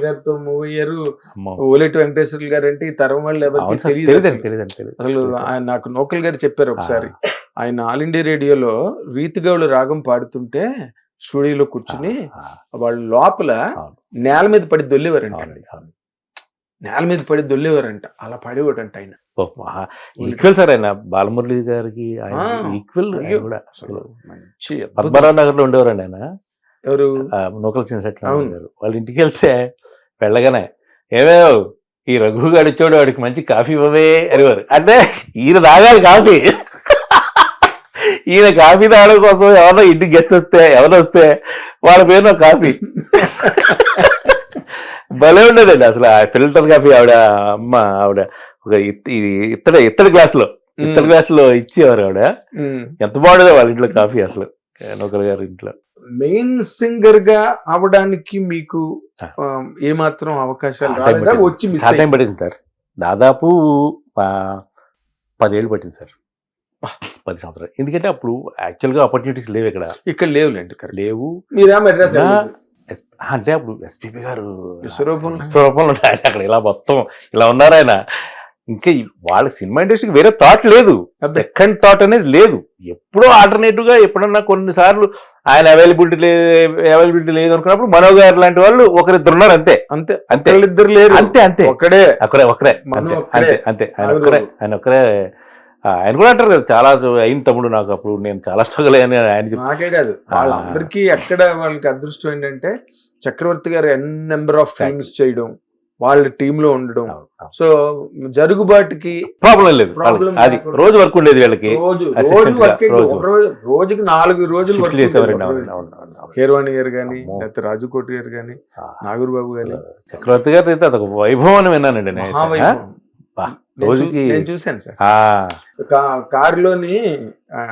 గారితో మూవ్ అయ్యారు. ఓలేటి వెంకటేశ్వర్లు గారు అంటే ఈ తరం వాళ్ళు ఎవరికి తెలియదు అసలు. నాకు నోకల్ గారు చెప్పారు ఒకసారి, ఆయన ఆల్ ఇండియా రేడియోలో రీతిగౌళ రాగం పాడుతుంటే స్టూడియోలో కూర్చుని వాళ్ళు లోపల నేల మీద పడి దొల్లేవారంట, నేల మీద పడి దొల్లేవారంట, అలా పడేవాడంట ఆయన. ఈక్వల్ సార్ ఆయన బాలమురళి గారికి ఈక్వల్ కూడా. మంచి పద్మరావు నగర్ లో ఉండేవారండి ఆయన. ఎవరు? నూకల చిన్నశెట్టి గారు. వాళ్ళ ఇంటికి వెళ్తే వెళ్ళగానే ఏమో ఈ రఘు గారు వచ్చాడు, వాడికి మంచి కాఫీ ఇవ్వవే అనేవారు. అంటే ఈయన తాగాలి కాఫీ, ఈయన కాఫీ తాగడం కోసం ఎవరో ఇంటికి గెస్ట్ వస్తే ఎవరు వస్తే వాళ్ళ పేరున కాఫీ భలే ఉండేదండి అసలు. ఆ ఫిల్టర్ కాఫీ ఆవిడ అమ్మ ఆవిడ ఒక ఇత్తడి గ్లాసులో ఇచ్చేవారు ఆవిడ. ఎంత బాగుండేదో వాళ్ళ ఇంట్లో కాఫీ అసలు, నూకల్ గారి ఇంట్లో. మెయిన్ సింగర్ గా అవడానికి మీకు ఏమాత్రం అవకాశాలు వచ్చి టైం పట్టింది సార్. దాదాపు 10 ఏళ్ళు పట్టింది సార్, 10 సంవత్సరాలు. ఎందుకంటే అప్పుడు యాక్చువల్గా ఆపర్చునిటీస్ లేవు ఇక్కడ లేవులేండి, లేవు. అంటే అప్పుడు ఎస్పీబీ గారు విశ్వరూపంలో అక్కడ ఇలా మొత్తం ఇలా ఉన్నారు ఆయన. ఇంకా వాళ్ళ సినిమా ఇండస్ట్రీకి వేరే థాట్ లేదు, సెకండ్ థాట్ అనేది లేదు. ఎప్పుడో ఆల్టర్నేటివ్ గా ఎప్పుడన్నా కొన్నిసార్లు ఆయన అవైలబిలిటీ లేదు అనుకున్నప్పుడు మనో గారు లాంటి వాళ్ళు ఒకరిద్దరు ఉన్నారు, అంతే అంతే అంతే. ఇద్దరు లేరు, అంతే అంతే. ఒకరే అంతే ఆయన ఒక్కరే. ఆయన కూడా అంటారు కదా, చాలా అయిన తమ్ముడు నాకు, అప్పుడు నేను చాలా స్ట్రగుల్ అయ్యాను ఆయన. నాకే కాదు, వాళ్ళందరికీ ఎక్కడ వాళ్ళకి అదృష్టం ఏంటంటే చక్రవర్తి గారు నెంబర్ ఆఫ్ ఫిల్మ్స్ చేయడం, వాళ్ళ టీమ్ లో ఉండడం. సో జరుగుబాటుకి ప్రాబ్లం లేదు, అది రోజు వర్క్ ఉండేది వీళ్ళకి. రోజుకి 4 రోజులు వర్క్ చేసేవారండి. కీరవాణి గారు కానీ, లేకపోతే రాజుకోటి గారు కానీ, నాగూర్ బాబు గాని. చక్రవర్తి గారు అయితే అదొక వైభవం అని విన్నానండి రోజుకి. నేను చూశాను సార్ కారులోని,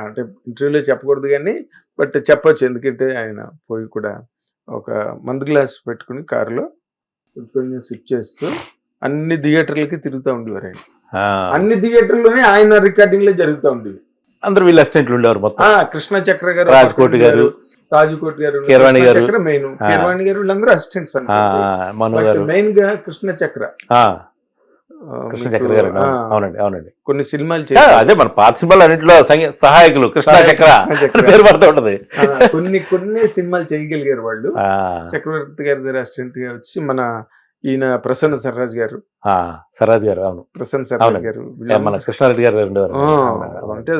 అంటే ఇంటర్వ్యూలో చెప్పకూడదు కానీ బట్ చెప్పొచ్చు, ఎందుకంటే ఆయన పోయి కూడా ఒక మందు గ్లాస్ పెట్టుకుని కారులో సిప్ చేస్తూ అన్ని థియేటర్లకి తిరుగుతూ ఉండేవారు ఆయన. అన్ని థియేటర్లోనే ఆయన రికార్డింగ్ లో జరుగుతూ ఉండేవి. అందరు వీళ్ళ అసిస్టెంట్లు ఉండేవారు మొత్తం. కృష్ణ చక్ర గారు, రాజకోటి గారు, కీరవాణి గారు మెయిన్, కీరవాణి గారు వీళ్ళందరూ అసిస్టెంట్స్. మెయిన్ గా కృష్ణ చక్ర గారు. అవునండి అవునండి. కొన్ని సినిమాలు అదే మన పాత సినిమాలు అన్నింటిలో సహాయకులు కృష్ణ చక్ర పేరు పడుతూ ఉంటది. కొన్ని సినిమాలు చేయగలిగారు వాళ్ళు. చక్రవర్తి గారి దగ్గర అసిస్టెంట్ గా వచ్చి మన ఈయన ప్రసన్న సర్రాజ్ గారు. అవును, ప్రసన్న సర్రాజ్ గారు, మన కృష్ణారెడ్డి గారు అంటే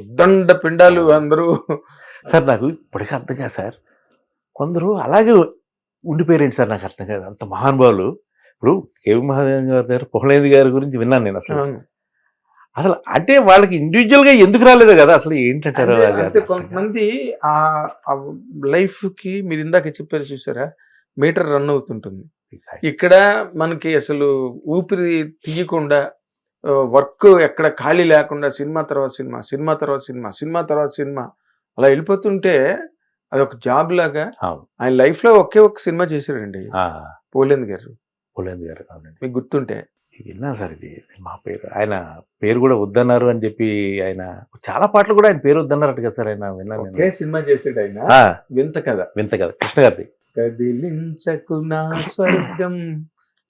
ఉద్దండ పిండాలు అందరూ. సార్ నాకు ఇప్పటికీ అర్థం కాదు సార్, కొందరు అలాగే ఉండిపోయారండి సార్, నాకు అర్థం కాదు. అంత మహానుభావులు. ఇప్పుడు కేవి మహాదేవన్ గారి దగ్గర పొహలేంది గారి గురించి విన్నాను నేను. అసలు అంటే వాళ్ళకి ఇండివిజువల్ గా ఎందుకు రాలేదు కదా, అసలు ఏంటంటారు? అంటే కొంతమంది ఆ లైఫ్ కి మీరు ఇందాక చెప్పారు చూసారా, మీటర్ రన్ అవుతుంటుంది. ఇక్కడ మనకి అసలు ఊపిరి తీయకుండా, వర్క్ ఎక్కడ ఖాళీ లేకుండా, సినిమా తర్వాత సినిమా, సినిమా తర్వాత సినిమా, సినిమా తర్వాత సినిమా అలా వెళ్ళిపోతుంటే అదొక జాబ్ లాగా. ఆయన లైఫ్ లో ఒకే ఒక సినిమా చేశాడండి, పోలేంది గారు. మీకు గుర్తుంటే విన్నా సార్, ఇది సినిమా పేరు, ఆయన పేరు కూడా వద్దన్నారు అని చెప్పి, ఆయన చాలా పాటలు కూడా ఆయన పేరు వద్దన్నారట కదా సార్. ఆయన విన్నాను. సినిమా చేసాడు ఆయన, వింత కథ కృష్ణ గారిది. కదిలించకు నా స్వర్గం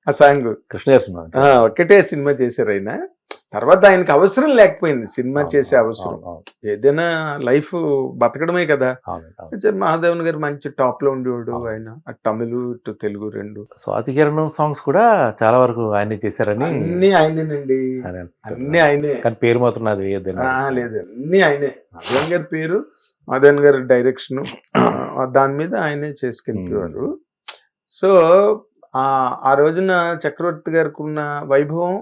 ఆ సాంగ్ కృష్ణ గారి సినిమా. ఒక్కటే సినిమా చేశారు ఆయన. తర్వాత ఆయనకి అవసరం లేకపోయింది సినిమా చేసే అవసరం. ఏదైనా లైఫ్ బతకడమే కదా. మహాదేవన్ గారు మంచి టాప్ లో ఉండేవాడు ఆయన, తమిళ టు తెలుగు రెండు. స్వాతి కిరణ్ సాంగ్స్ కూడా చాలా వరకు ఆయనే చేశారని. అన్ని ఆయనేనండి, అన్ని ఆయనే. కానీ పేరు మాత్రం నాది లేదు, అన్ని ఆయనే. మహాదేవన్ గారి పేరు, మహాదేవన్ గారి డైరెక్షన్, దాని మీద ఆయనే చేసుకెళ్ళిపోయారు. సో ఆ రోజున చక్రవర్తి గారికి ఉన్న వైభవం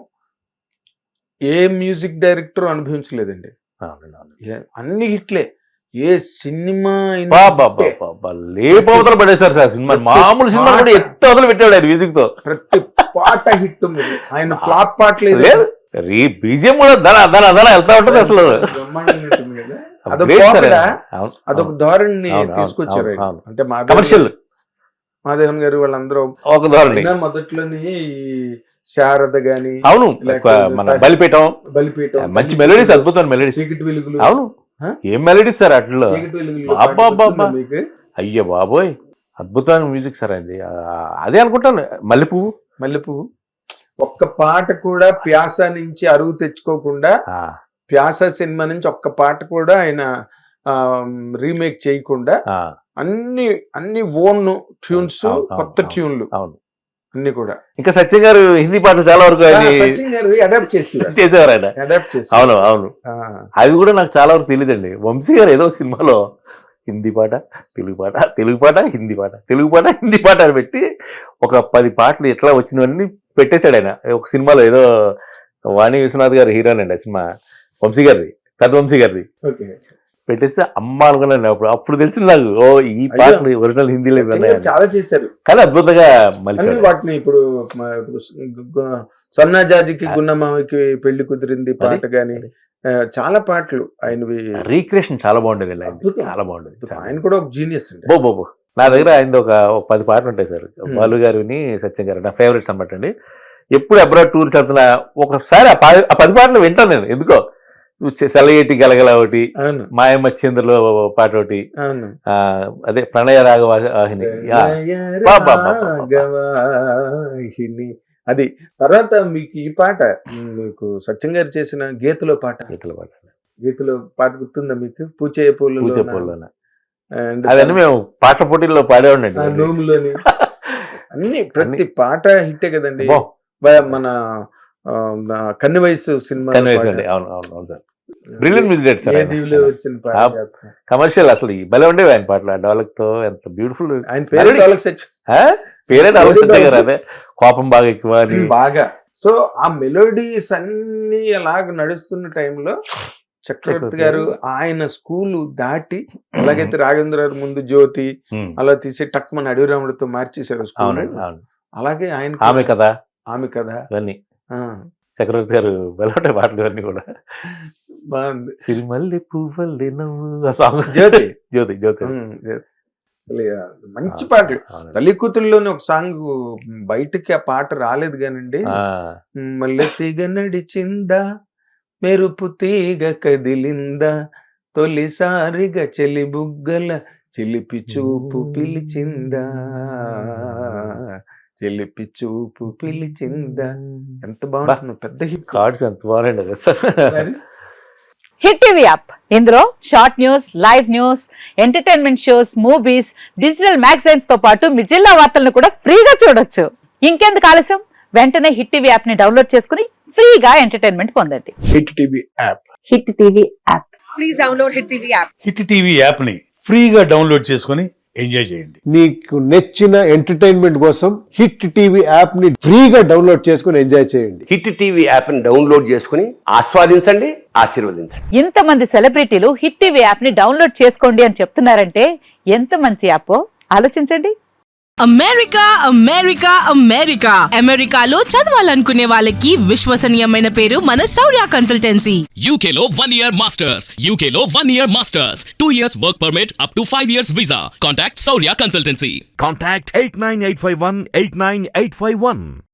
ఏ మ్యూజిక్ డైరెక్టర్ అనుభవించలేదండి. అన్ని హిట్లే. ఏ సినిమా లేపవతలు పడేశారు సార్ సినిమా. మామూలు సినిమా కూడా ఎత్తవతలు పెట్టాడు ఆయన మ్యూజిక్ తో. ప్రతి పాట హిట్. ఆయన ఫ్లాప్ పాట లేదు, బీజిఎం కూడా వెళ్తా ఉంటుంది అసలు. అదొక ధోరణి తీసుకొచ్చారు. అంటే కమర్షియల్ మహాదేవన్ గారు వాళ్ళందరూ ఒక ధోరణి. మొదట్లోని శారద గాని, అవును, బలిపీఠం మంచి మెలోడీస్, అద్భుతమైన మెలోడీస్. అవును, ఏం మెలోడీస్ సార్ అట్లా. అయ్యో బాబోయ్, అద్భుతమైన మ్యూజిక్ సార్ అది. అదే అనుకుంటాను మల్లెపువ్వు. మల్లెపువ్వు ఒక్క పాట కూడా ప్యాస నుంచి అరువు తెచ్చుకోకుండా, ప్యాస సినిమా నుంచి ఒక్క పాట కూడా ఆయన రీమేక్ చేయకుండా అన్ని ఓన్ ట్యూన్స్, కొత్త ట్యూన్లు అన్ని కూడా. ఇంకా సత్యం గారు హిందీ పాటలు చాలా వరకు అడాప్ట్ చేసేవారు ఆయన. అవును అవును, అవి కూడా నాకు చాలా వరకు తెలియదండి. వంశీ గారు ఏదో సినిమాలో హిందీ పాట, తెలుగు పాట, తెలుగు పాట, హిందీ పాట, తెలుగు పాట, హిందీ పాట అని పెట్టి ఒక 10 పాటలు ఎట్లా వచ్చినవన్నీ పెట్టేశాడు ఆయన ఒక సినిమాలో. ఏదో వాణి విశ్వనాథ్ గారు హీరోయిన్ అండి ఆ సినిమా, వంశీ గారిది, పెద్ద వంశీ గారిది. పెట్టేస్తే అమ్మ అనుకున్నాను అప్పుడు తెలిసింది నాకు, ఓ ఈ పాటలు ఒరిజినల్ హిందీలో చాలా చేశారు కానీ అద్భుతంగా. మళ్ళీ వాటిని ఇప్పుడు సన్నాజాజికి గున్నమామకి పెళ్లి కుదిరింది పాట గాని చాలా పాటలు ఆయనవి రీక్రియేషన్ చాలా బాగుండేది, చాలా బాగుండేది. ఆయన కూడా ఒక జీనియస్ అండి. బాబు నా దగ్గర ఆయన ఒక 10 పాటలు ఉంటాయి సార్. బాలు గారిని సత్యం గారు నా ఫేవరెట్స్ అన్నమాట అండి. ఎప్పుడు అబ్రాడ్ టూర్కి వెళ్తున్నా ఒకసారి ఆ 10 పాటలు వింటాను నేను. ఎందుకో సెలయేటి గలగల ఒకటి, మాయమ్మ చంద్రలో పాట ఒకటి, అదే ప్రణయ రాగవాహిని, అది. తర్వాత మీకు ఈ పాట, మీకు సత్యం గారు చేసిన గీతలో పాట గుర్తుందా మీకు? పూచే పూలలోన అవన్నీ మేము పాటల పోటీల్లో పాడేవాడినండి. నోములోని అన్ని ప్రతి పాట హిట్టే కదండి. మన కన్ని వయసు cinema brilliant music sir. Commercial అసలు భలే ఉండేవి ఆయన పాటలు. ఆ డెవలప్ తో ఎంత బ్యూటిఫుల్. ఆయన పేరే డెవలప్ గారు. అదే కోపం బాగా ఎక్కువ బాగా. సో ఆ మెలోడీస్ అన్ని అలాగ నడుస్తున్న టైంలో చక్రవర్తి గారు ఆయన స్కూల్ దాటి, అలాగైతే రాఘవేంద్ర గారు ముందు జ్యోతి అలా తీసి టక్ మన అడవిరాముడితో మార్చేశారు స్కూల్. అలాగే ఆయన ఆమె కదా ఇవన్నీ చక్రవర్తి గారు బలపడే పాటలు ఇవన్నీ కూడా బాగుంది. సిరిమల్లి పువ్వల్లి నవ్వు సాంగ్, జ్యోతి జ్యోతి జ్యోతి మంచి పాటలు. తల్లి కూతురులోని ఒక సాంగ్ బయటకి ఆ పాట రాలేదు కానండి. మల్లె తీగ నడిచిందా, మెరుపు తీగ కదిలిందా, తొలిసారిగా చెలి బుగ్గల చిలిపి చూపు పిలిచిందా, చెలిపి చూపు పిలిచిందా. ఎంత బాగుంటుంది, పెద్ద హిట్. కార్డ్స్ ఎంత బాగుంది. హిట్ టీవీ యాప్, ఇందులో short news, live news, entertainment shows, movies, digital magazines తో పాటు మీ జిల్లా వార్తలను కూడా ఫ్రీగా చూడొచ్చు. ఇంకెందుకు ఆలస్యం, వెంటనే హిట్ టీవీ యాప్ ని డౌన్లోడ్ చేసుకుని ఫ్రీగా ఎంటర్టైన్మెంట్ పొందండి. Hit TV app. Hit TV app. Please download hit TV app. Hit TV app ని ఫ్రీగా డౌన్లోడ్ చేసుకుని ఎంజాయ్ చేయండి. మీకు నచ్చిన ఎంటర్టైన్మెంట్ కోసం హిట్ టీవీ యాప్ ని ఫ్రీగా డౌన్లోడ్ చేసుకుని ఎంజాయ్ చేయండి. హిట్ టీవీ యాప్ ని డౌన్లోడ్ చేసుకుని ఆస్వాదించండి, ఆశీర్వదించండి. ఇంతమంది సెలబ్రిటీలు హిట్ టీవీ యాప్ ని డౌన్లోడ్ చేసుకోండి అని చెప్తున్నారంటే ఎంత మంచి యాప్ ఆలోచించండి. అమెరికా అమెరికా అమెరికా అమెరికాలో చదవాలనుకునే వాళ్ళకి విశ్వసనీయమైన పేరు మన శౌర్య కన్సల్టెన్సీ. UK లో 1 year masters, UK లో 1 year masters, 2 years work permit up to 5 years visa. Contact Saurya Consultancy. Contact 89851 89851.